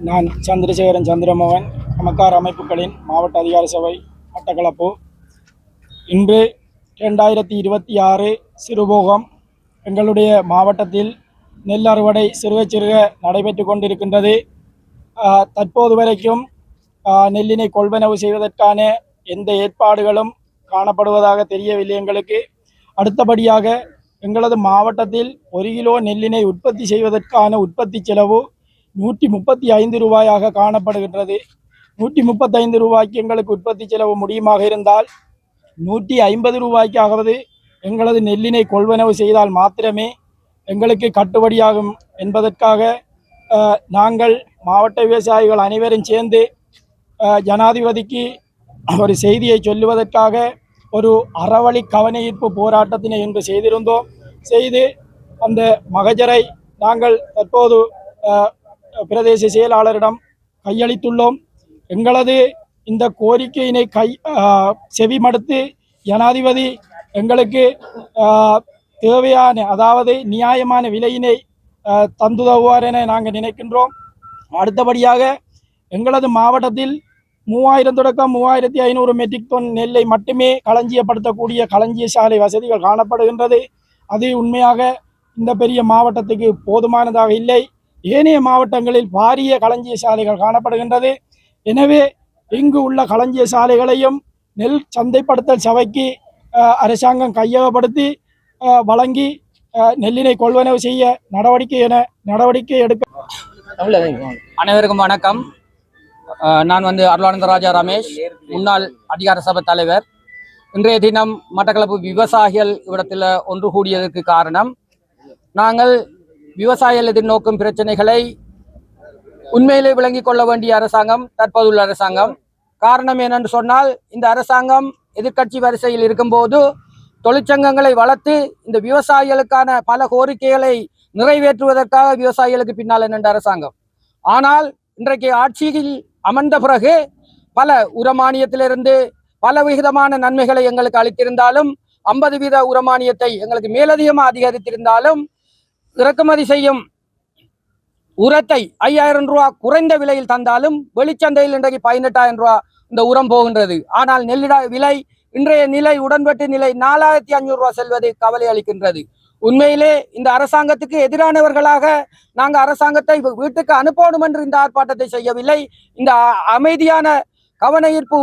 நான் சந்திரசேகரன் சந்திரமோகன் சமக்கார் அமைப்புகளின் மாவட்ட அதிகார சபை மட்டக்களப்பு. இன்று 2026 சிறுபோகம் எங்களுடைய மாவட்டத்தில் நெல் அறுவடை சிறுக சிறுக நடைபெற்று கொண்டிருக்கின்றது. தற்போது வரைக்கும் நெல்லினை கொள்வனவு செய்வதற்கான எந்த ஏற்பாடுகளும் காணப்படுவதாக தெரியவில்லை எங்களுக்கு. அடுத்தபடியாக எங்களது மாவட்டத்தில் 1 கிலோ நெல்லினை உற்பத்தி செய்வதற்கான உற்பத்தி செலவு 135 ரூபாயாக காணப்படுகின்றது. 135 ரூபாய்க்கு எங்களுக்கு உற்பத்தி செலவு முடியுமாக இருந்தால் 150 ரூபாய்க்காவது எங்களது நெல்லினை கொள்வனவு செய்தால் மாத்திரமே எங்களுக்கு கட்டுப்படியாகும் என்பதற்காக நாங்கள் மாவட்ட விவசாயிகள் அனைவரும் சேர்ந்து ஜனாதிபதிக்கு ஒரு செய்தியை சொல்லுவதற்காக ஒரு அறவழி கவனஈர்ப்பு போராட்டத்தினை இன்று செய்திருந்தோம். செய்து அந்த மகஜரை நாங்கள் தற்போது பிரதேச செயலாளரிடம் கையளித்துள்ளோம். எங்களது இந்த கோரிக்கையினை செவிமடுத்து ஜனாதிபதி எங்களுக்கு தேவையான அதாவது நியாயமான விலையினை தந்துதவுவார் என நாங்கள் நினைக்கின்றோம். அடுத்தபடியாக எங்களது மாவட்டத்தில் 3000 தொடக்கம் 3500 மெட்ரிக் டன் நெல்லை மட்டுமே களஞ்சியப்படுத்தக்கூடிய களஞ்சிய சாலை வசதிகள் காணப்படுகின்றது. அது உண்மையாக இந்த பெரிய மாவட்டத்துக்கு போதுமானதாக இல்லை. ஏனைய மாவட்டங்களில் பாரிய களஞ்சிய சாலைகள் காணப்படுகின்றது. எனவே இங்கு உள்ள களஞ்சிய சாலைகளையும் நெல் சந்தைப்படுத்தல் சபைக்கு அரசாங்கம் கையகப்படுத்தி வழங்கி நெல்லினை கொள்வனவு செய்ய நடவடிக்கை எடுக்க. அனைவருக்கும் வணக்கம். நான் அருளானந்த ராஜா ரமேஷ், முன்னாள் அதிகார சபை தலைவர். இன்றைய தினம் மட்டக்களப்பு விவசாயிகள் இவ்விடத்தில் ஒன்று கூடியதற்கு காரணம், நாங்கள் விவசாயிகள் எதிர்நோக்கும் பிரச்சனைகளை உண்மையிலே விளங்கிக் கொள்ள வேண்டிய அரசாங்கம் தற்போதுள்ள அரசாங்கம். காரணம் என்னென்று சொன்னால், இந்த அரசாங்கம் எதிர்க்கட்சி வரிசையில் இருக்கும்போது தொழிற்சங்கங்களை வளர்த்து இந்த விவசாயிகளுக்கான பல கோரிக்கைகளை நிறைவேற்றுவதற்காக விவசாயிகளுக்கு பின்னால் நின்ற அரசாங்கம். ஆனால் இன்றைக்கு ஆட்சியில் அமர்ந்த பிறகு பல உரமானியத்திலிருந்து பல விகிதமான நன்மைகளை எங்களுக்கு அளித்திருந்தாலும், 50 வீத உரமானியத்தை எங்களுக்கு மேலதிகமாக அதிகரித்திருந்தாலும், இறக்குமதி செய்யும் உரத்தை 5000 ரூபா குறைந்த விலையில் தந்தாலும் வெளிச்சந்தையில் இன்றைக்கு 18000 ரூபா இந்த உரம் போகின்றது. ஆனால் நெல்லிட விலை இன்றைய நிலை உடன்பட்டு நிலை 4500 ரூபா செல்வது கவலை அளிக்கின்றது. உண்மையிலே இந்த அரசாங்கத்துக்கு எதிரானவர்களாக நாங்கள் அரசாங்கத்தை வீட்டுக்கு அனுப்பணும் என்று இந்த ஆர்ப்பாட்டத்தை செய்யவில்லை. இந்த அமைதியான கவன ஈர்ப்பு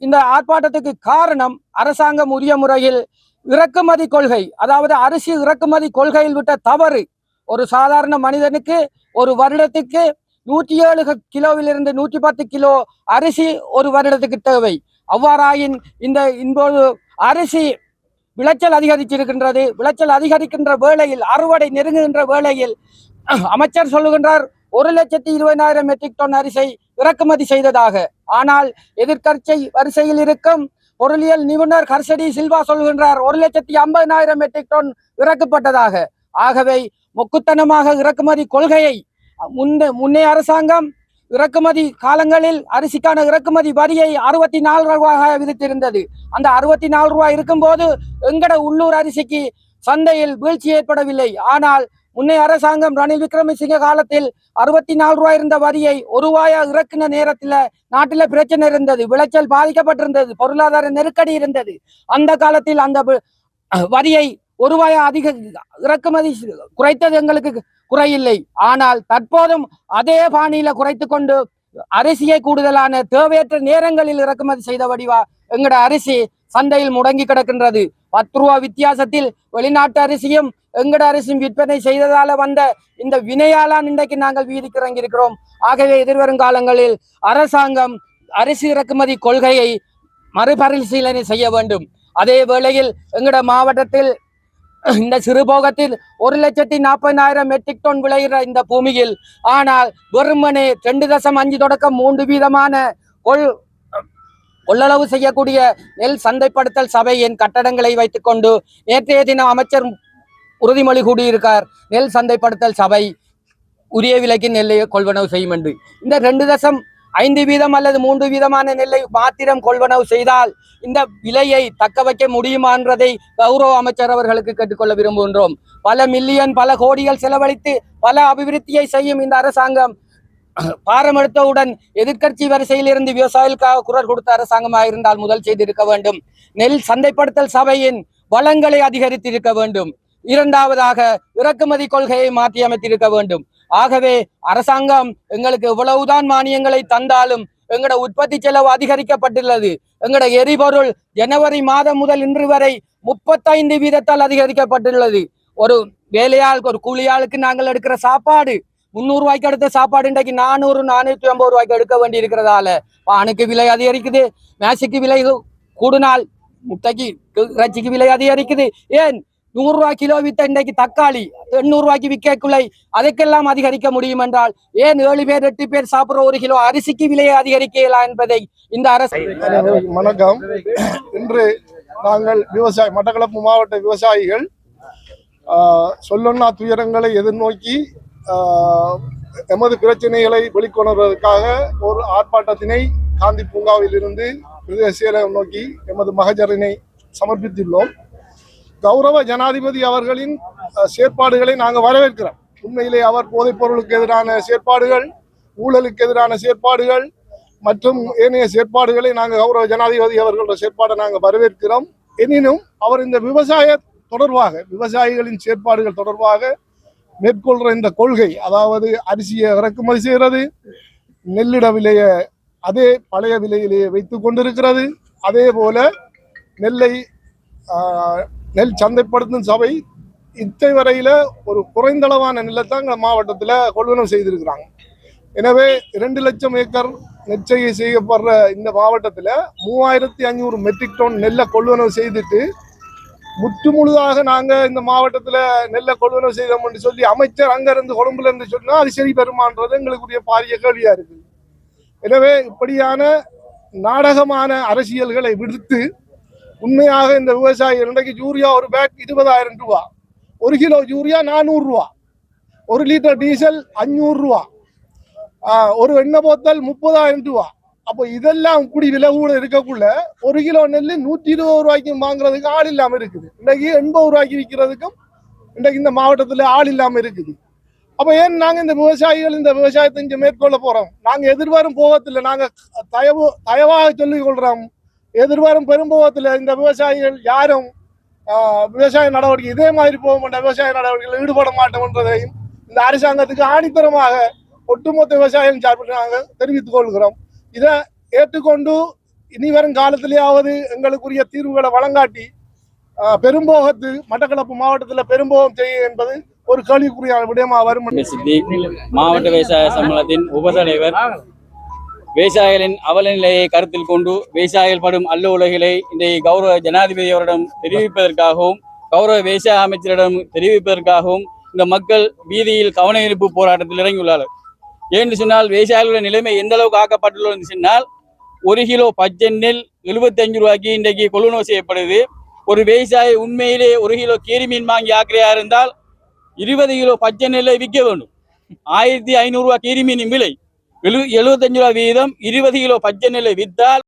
இந்த ஆர்ப்பாட்டத்துக்கு காரணம், அரசாங்கம் உரிய முறையில் இறக்குமதி கொள்கை, அதாவது அரிசி இறக்குமதி கொள்கையில் விட்ட தவறு. ஒரு சாதாரண மனிதனுக்கு ஒரு வருடத்துக்கு 107 கிலோவிலிருந்து 110 கிலோ அரிசி ஒரு வருடத்துக்கு தேவை. அவ்வாறாயின் இந்த அரிசி விளைச்சல் அதிகரிச்சிருக்கின்றது. விளைச்சல் அதிகரிக்கின்ற வேளையில், அறுவடை நெருங்குகின்ற வேளையில் அமைச்சர் சொல்லுகின்றார் 1,20,000 மெட்ரிக் டன் அரிசி இறக்குமதி செய்ததாக. ஆனால் எதிர்கட்சி வரிசையில் இருக்கும் பொருளியல் நிபுணர் ஹர்ஷடி சில்வா சொல்கின்றார் 1,50,000 மெட்ரிக் டன் இறக்கப்பட்டதாக. ஆகவே மொக்குத்தனமாக இறக்குமதி கொள்கையை முன்னே அரசாங்கம் இறக்குமதி காலங்களில் அரிசிக்கான இறக்குமதி வரியை 64 ரூபாயாக விதித்திருந்தது. அந்த 64 ரூபாய் இருக்கும்போது எங்கட உள்ளூர் அரிசிக்கு சந்தையில் வீழ்ச்சி ஏற்படவில்லை. ஆனால் முன்னைய அரசாங்கம் ரணில் விக்ரமசிங்க காலத்தில் 64 ரூபாய் இருந்த வரியை ரூபாயா இறக்குன நேரத்தில் நாட்டில பிரச்சனை இருந்தது, விளைச்சல் பாதிக்கப்பட்டிருந்தது, பொருளாதார நெருக்கடி இருந்தது. அந்த காலத்தில் அந்த வரியை ரூபாயா அதிக இறக்குமதி குறைத்தது எங்களுக்கு குறையில்லை. ஆனால் தற்போதும் அதே பாணியில குறைத்து கொண்டு அரிசியை கூடுதலான தேவையற்ற நேரங்களில் இறக்குமதி செய்த வடிவா எங்கட அரிசி சந்தையில் முடங்கி கிடக்கின்றது. 10 ரூபா வித்தியாசத்தில் வெளிநாட்டு அரிசியும் எங்கட அரிசியும் விற்பனை செய்ததால வந்த இந்த வினையாலான் இன்றைக்கு நாங்கள் வீதிக்கு இறங்கி இருக்கிறோம். ஆகவே எதிர்வரும் காலங்களில் அரசாங்கம் அரிசி இறக்குமதி கொள்கையை மறுபரிசீலனை செய்ய வேண்டும். அதே வேளையில் எங்கட மாவட்டத்தில் இந்த சிறுபோகத்தில் 1,40,000 மெட்ரிக் டன் விளைகிற இந்த பூமியில் ஆனால் வெறுமனே 2.5 தொடக்கம் 3 வீதமான கொள்ளளவு செய்யக்கூடிய நெல் சந்தைப்படுத்தல் சபையின் கட்டடங்களை வைத்துக் கொண்டு நேற்றைய தினம் அமைச்சர் உறுதிமொழி கூடியிருக்கார். நெல் சந்தைப்படுத்தல் சபை உரிய விலைக்கு நெல்லை கொள்வனவு செய்யும் என்று. இந்த 2.5 வீதம் அல்லது 3 வீதமான நெல்லை மாத்திரம் கொள்வனவு செய்தால் இந்த விலையை தக்க வைக்க முடியுமா என்றதை கௌரவ அமைச்சர் அவர்களுக்கு கேட்டுக்கொள்ள விரும்புகின்றோம். பல மில்லியன் பல கோடிகள் செலவழித்து பல அபிவிருத்தியை செய்யும் இந்த அரசாங்கம் பாரமெடுத்தவுடன் எதிர்கட்சி வரிசையில் இருந்து விவசாயிகளுக்காக குரல் கொடுத்த அரசாங்கமாக இருந்தால் முதல் செய்திருக்க வேண்டும். நெல் சந்தைப்படுத்தல் சபையின் வளங்களை அதிகரித்திருக்க வேண்டும். இரண்டாவதாக இறக்குமதி கொள்கையை மாற்றி அமைத்திருக்க வேண்டும். ஆகவே அரசாங்கம் எங்களுக்கு எவ்வளவுதான் மானியங்களை தந்தாலும் எங்கட உற்பத்தி செலவு அதிகரிக்கப்பட்டுள்ளது. எங்கட எரிபொருள் ஜனவரி மாதம் முதல் இன்று வரை 35 வீதத்தால் அதிகரிக்கப்பட்டுள்ளது. ஒரு வேலையாள் ஒரு கூலியாளுக்கு நாங்கள் எடுக்கிற சாப்பாடு 300 ரூபாய்க்கு எடுத்த சாப்பாடு இன்றைக்கு 400-450 ரூபாய்க்கு எடுக்க வேண்டி இருக்கிறதால பானுக்கு விலை அதிகரிக்குது, மேசிக்கு விலை கூடுனால் முட்டைக்கு இறைச்சிக்கு விலை அதிகரிக்குது. ஏன் 100 ரூபாய் கிலோ வித்த இன்றைக்கு தக்காளி 800 ரூபாய்க்கு விற்கக்குள்ளை அதுக்கெல்லாம் அதிகரிக்க முடியும் என்றால் ஏன் 7 பேர் 8 பேர் சாப்பிட்ற 1 கிலோ அரிசிக்கு விலையை அதிகரிக்கலாம் என்பதை இந்த அரசு. வணக்கம். இன்று நாங்கள் மட்டக்களப்பு மாவட்ட விவசாயிகள் சொல்லொன்னா துயரங்களை எதிர்நோக்கி எமது பிரச்சனைகளை வெளிக்கொணர்வதற்காக ஒரு ஆர்ப்பாட்டத்தினை காந்தி பூங்காவில் இருந்து பிரதேச செயலகம் நோக்கி எமது மகஜரினை சமர்ப்பித்துள்ளோம். கௌரவ ஜனாதிபதி அவர்களின் செயற்பாடுகளை நாங்கள் வரவேற்கிறோம். உண்மையிலே அவர் போதைப் பொருளுக்கு எதிரான செயற்பாடுகள், ஊழலுக்கு எதிரான செயற்பாடுகள் மற்றும் ஏனைய செயற்பாடுகளை நாங்கள் கௌரவ ஜனாதிபதி அவர்களோட செயற்பாடை நாங்கள் வரவேற்கிறோம். எனினும் அவர் இந்த விவசாயிகளின் செயற்பாடுகள் தொடர்பாக மேற்கொள்கிற இந்த கொள்கை, அதாவது அரிசியை இறக்குமதி செய்கிறது, நெல்லிட விலையை அதே பழைய விலையிலேயே வைத்து கொண்டிருக்கிறது, அதே போல நெல் சந்தைப்படுத்தும் சபை இத்தை வரையில ஒரு குறைந்தளவான நெல்லைத்தான் மாவட்டத்தில் கொள்வனவு செய்திருக்கிறாங்க. எனவே 2 லட்சம் ஏக்கர் நெற்செய்கை செய்யப்படுற இந்த மாவட்டத்தில் 3500 மெட்ரிக் டன் நெல்லை கொள்வனவு செய்துட்டு முற்று முழுதாக நாங்கள் இந்த மாவட்டத்தில் நெல்லை கொள்வனவு செய்தோம் என்று சொல்லி அமைச்சர் அங்கிருந்து கொழும்புல இருந்து சொன்னால் அது சரி பெறுமான்றது எங்களுக்குரிய பாரிய கேள்வியா இருக்கு. எனவே இப்படியான நாடகமான அரசியல்களை விடுத்து உண்மையாக இந்த விவசாயிகள் இன்றைக்கு யூரியா ஒரு பேக் 20,000 ரூபா, 1 கிலோ யூரியா 400 ரூபா, 1 லிட்டர் டீசல் 500 ரூபா, ஒரு எண்ணெய் போத்தல் 30,000 ரூபா. அப்போ இதெல்லாம் இப்படி விலை கூட இருக்கக்குள்ள 1 கிலோ நெல் 120 ரூபாய்க்கு வாங்குறதுக்கு ஆள் இல்லாம இருக்குது. இன்றைக்கு 80 ரூபாய்க்கு விற்கிறதுக்கும் இன்றைக்கு இந்த மாவட்டத்தில் ஆள் இல்லாம இருக்குது. அப்போ ஏன் நாங்கள் இந்த விவசாயிகள் இந்த விவசாயத்தை இங்கே மேற்கொள்ள போறோம்? நாங்கள் எதிர்வரும் போகத்தில் நாங்கள் தயவாக சொல்லிக் கொள்றோம். எதிர்வரும் பெரும்போகத்தில் இந்த விவசாயிகள் யாரும் விவசாய நடவடிக்கை இதே மாதிரி போக மாட்டோம், விவசாய நடவடிக்கைகள் ஈடுபட மாட்டோம் என்றதையும் இந்த அரசாங்கத்துக்கு ஆணித்தரமாக ஒட்டுமொத்த விவசாயிகள் சார்பில் நாங்கள் தெரிவித்துக் கொள்கிறோம். இதை ஏற்றுக்கொண்டு இனி வரும் காலத்திலேயாவது எங்களுக்குரிய தீர்வுகளை வழங்காட்டி பெரும்போகத்து மட்டக்களப்பு மாவட்டத்தில் பெரும்போகம் செய்ய என்பது ஒரு கேள்விக்குரிய விடயமா வரும். மாவட்ட விவசாய சம்மேளனத்தின் உபதலைவர் விவசாயிகளின் அவல நிலையை கருத்தில் கொண்டு விவசாயிகள் படும் அல்ல உலகிலை இன்றைய கௌரவ ஜனாதிபதி அவரிடம் தெரிவிப்பதற்காகவும் கௌரவ விவசாய அமைச்சரிடம் தெரிவிப்பதற்காகவும் இந்த மக்கள் வீதியில் கவன ஈர்ப்பு போராட்டத்தில் இறங்கியுள்ளார்கள். ஏன்னு சொன்னால் விவசாயிகளுடைய நிலைமை எந்த அளவுக்கு ஆக்கப்பட்டுள்ளது என்று சொன்னால் 1 கிலோ பச்சை நெல் 75 ரூபாய்க்கு இன்றைக்கு கொள்வனவு செய்யப்படுது. ஒரு விவசாயி உண்மையிலே 1 கிலோ கீரி மீன் வாங்கி ஆக்கிரையா இருந்தால் 20 கிலோ பச்சை நெல்லை விற்க வேண்டும். 1,500 ரூபாய் கீரி மீனின் விலை. 75 ரூபா வீதம் 20 கிலோ பச்சை நெல்லை வித்தால்